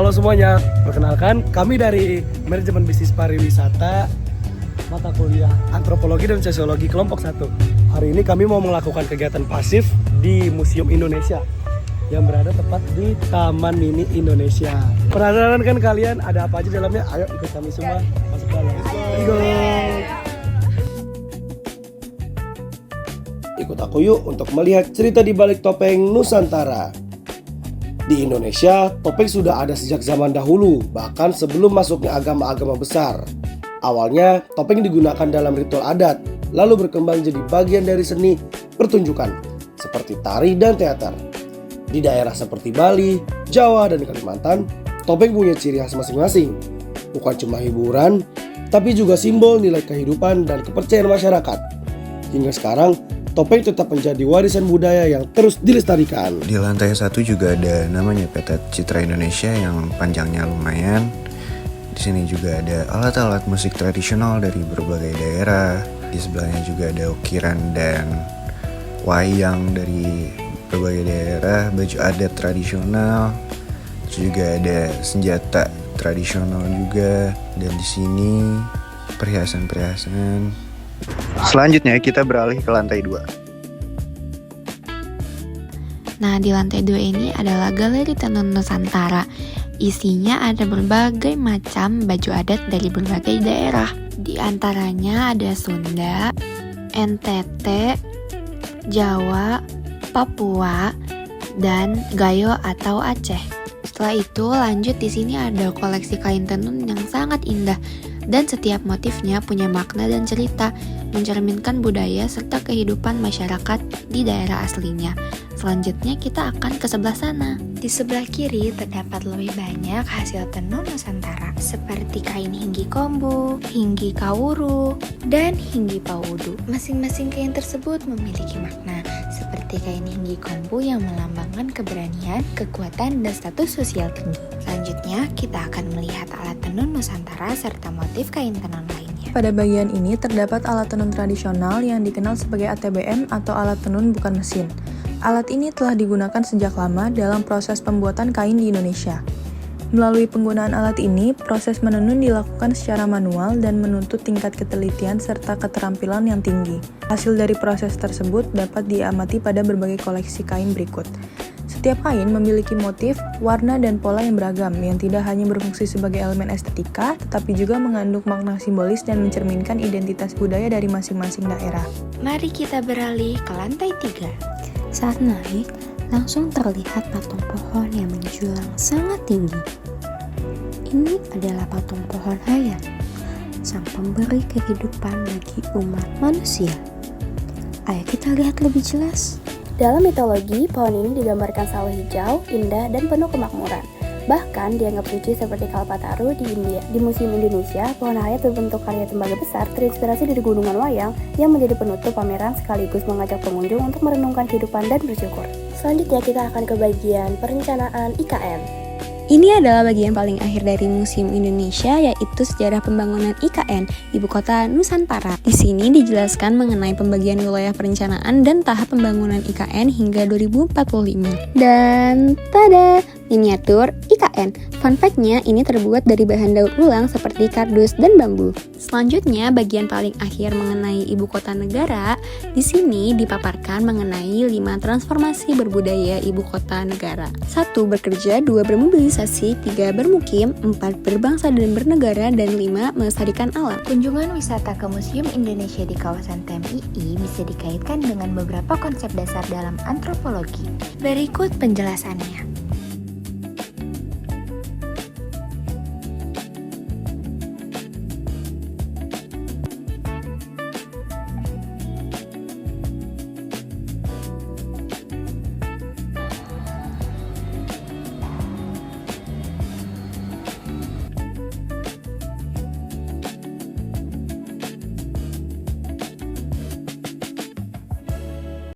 Halo semuanya, perkenalkan kami dari Manajemen Bisnis Pariwisata mata kuliah Antropologi dan Sosiologi kelompok 1. Hari ini kami mau melakukan kegiatan pasif di Museum Indonesia yang berada tepat di Taman Mini Indonesia. Penasaran kan kalian ada apa aja di dalamnya? Ayo ikut kami semua masuk ke dalam. Let's go. Ikut aku yuk untuk melihat cerita di balik topeng Nusantara. Di Indonesia, topeng sudah ada sejak zaman dahulu, bahkan sebelum masuknya agama-agama besar. Awalnya, topeng digunakan dalam ritual adat, lalu berkembang jadi bagian dari seni pertunjukan, seperti tari dan teater. Di daerah seperti Bali, Jawa, dan Kalimantan, topeng punya ciri khas masing-masing. Bukan cuma hiburan, tapi juga simbol nilai kehidupan dan kepercayaan masyarakat. Hingga sekarang, topeng tetap menjadi warisan budaya yang terus dilestarikan. Di lantai 1 juga ada namanya Peta Citra Indonesia yang panjangnya lumayan. Di sini juga ada alat-alat musik tradisional dari berbagai daerah. Di sebelahnya juga ada ukiran dan wayang dari berbagai daerah, baju adat tradisional. Terus juga ada senjata tradisional juga. Dan di sini perhiasan-perhiasan. Selanjutnya kita beralih ke lantai 2. Nah, di lantai 2 ini adalah Galeri Tenun Nusantara. Isinya ada berbagai macam baju adat dari berbagai daerah. Di antaranya ada Sunda, NTT, Jawa, Papua, dan Gayo atau Aceh. Setelah itu lanjut di sini ada koleksi kain tenun yang sangat indah dan setiap motifnya punya makna dan cerita, mencerminkan budaya serta kehidupan masyarakat di daerah aslinya. Selanjutnya kita akan ke sebelah sana. Di sebelah kiri terdapat lebih banyak hasil tenun Nusantara seperti kain hinggi kombu, hinggi kawuru, dan hinggi pawudu. Masing-masing kain tersebut memiliki makna seperti kain hinggi kombu yang melambangkan keberanian, kekuatan, dan status sosial tinggi. Selanjutnya kita akan melihat alat tenun Nusantara serta motif kain tenun lainnya. Pada bagian ini terdapat alat tenun tradisional yang dikenal sebagai ATBM atau alat tenun bukan mesin. Alat ini telah digunakan sejak lama dalam proses pembuatan kain di Indonesia. Melalui penggunaan alat ini, proses menenun dilakukan secara manual dan menuntut tingkat ketelitian serta keterampilan yang tinggi. Hasil dari proses tersebut dapat diamati pada berbagai koleksi kain berikut. Setiap kain memiliki motif, warna, dan pola yang beragam yang tidak hanya berfungsi sebagai elemen estetika, tetapi juga mengandung makna simbolis dan mencerminkan identitas budaya dari masing-masing daerah. Mari kita beralih ke lantai 3. Saat naik, langsung terlihat patung pohon yang menjulang sangat tinggi. Ini adalah patung pohon Hayat, sang pemberi kehidupan bagi umat manusia. Ayo kita lihat lebih jelas. Dalam mitologi, pohon ini digambarkan selalu hijau, indah, dan penuh kemakmuran. Bahkan dianggap suci seperti Kalpataru di India. Di Museum Indonesia, pohon hayat berbentuk karya tembaga besar terinspirasi dari gunungan wayang yang menjadi penutup pameran sekaligus mengajak pengunjung untuk merenungkan kehidupan dan bersyukur. Selanjutnya kita akan ke bagian perencanaan IKN. Ini adalah bagian paling akhir dari Museum Indonesia, yaitu sejarah pembangunan IKN, Ibu Kota Nusantara. Di sini dijelaskan mengenai pembagian wilayah perencanaan dan tahap pembangunan IKN hingga 2045. Dan tada! Miniatur IKN. Fun fact-nya, ini terbuat dari bahan daur ulang seperti kardus dan bambu. Selanjutnya, bagian paling akhir mengenai ibu kota negara. Di sini dipaparkan mengenai 5 transformasi berbudaya ibu kota negara. 1. Bekerja, 2. Bermobilisasi, 3. Bermukim, 4. Berbangsa dan bernegara, dan 5. Melestarikan alam. Kunjungan wisata ke Museum Indonesia di kawasan TMII bisa dikaitkan dengan beberapa konsep dasar dalam antropologi. Berikut penjelasannya.